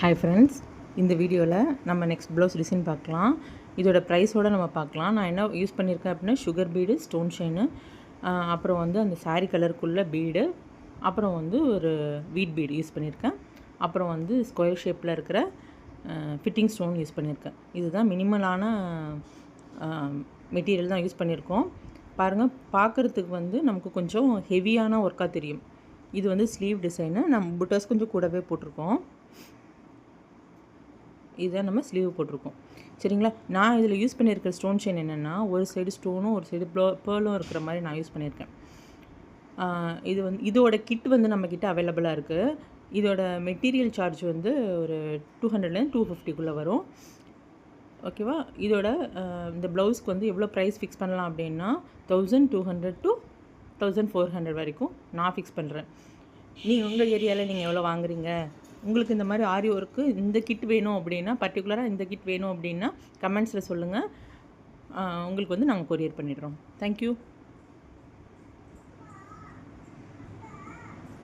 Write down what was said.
Hi friends, இந்த வீடியோவில் நம்ம நெக்ஸ்ட் ப்ளவுஸ் டிசைன் பார்க்கலாம். இதோட ப்ரைஸோடு நம்ம பார்க்கலாம். நான் என்ன யூஸ் பண்ணியிருக்கேன் அப்படின்னா சுகர் பீடு, ஸ்டோன் ஷைனு, அப்புறம் வந்து அந்த சாரீ கலருக்குள்ள பீடு, அப்புறம் வந்து ஒரு வீட் பீடு யூஸ் பண்ணியிருக்கேன். அப்புறம் வந்து ஸ்கொயர் ஷேப்பில் இருக்கிற ஃபிட்டிங் ஸ்டோன் யூஸ் பண்ணியிருக்கேன். இதுதான் மினிமலான மெட்டீரியல் தான் யூஸ் பண்ணியிருக்கோம். பாருங்கள், பார்க்குறதுக்கு வந்து நமக்கு கொஞ்சம் ஹெவியான ஒர்க்காக தெரியும். இது வந்து ஸ்லீவ் டிசைனு. நம்ம புட்டர்ஸ் கொஞ்சம் கூடவே போட்டிருக்கோம். இதை நம்ம ஸ்லீவ் போட்டிருக்கோம். சரிங்களா? நான் இதில் யூஸ் பண்ணியிருக்கிற ஸ்டோன் செயின் என்னென்னா, ஒரு சைடு ஸ்டோனும் ஒரு சைடு பேர்லும் இருக்கிற மாதிரி நான் யூஸ் பண்ணியிருக்கேன். இது வந்து இதோட கிட் வந்து நம்மக்கிட்ட அவைலபிளாக இருக்குது. இதோட மெட்டீரியல் சார்ஜ் வந்து ஒரு 200லேருந்து 250க்குள்ளே வரும். ஓகேவா? இதோட இந்த ப்ளவுஸ்க்கு வந்து எவ்வளோ ப்ரைஸ் ஃபிக்ஸ் பண்ணலாம் அப்படின்னா 1200 to 1400 வரைக்கும் நான் ஃபிக்ஸ் பண்ணுறேன். நீங்கள் உங்கள் ஏரியாவில் நீங்கள் எவ்வளோ வாங்குறீங்க? உங்களுக்கு இந்த மாதிரி ஆரி ஒர்க்கு இந்த கிட் வேணும் அப்படின்னா, பர்டிகுலராக இந்த கிட் வேணும் அப்படின்னா கமெண்ட்ஸில் சொல்லுங்கள். உங்களுக்கு வந்து நாங்கள் கொரியர் பண்ணிடுறோம். தேங்க்யூ.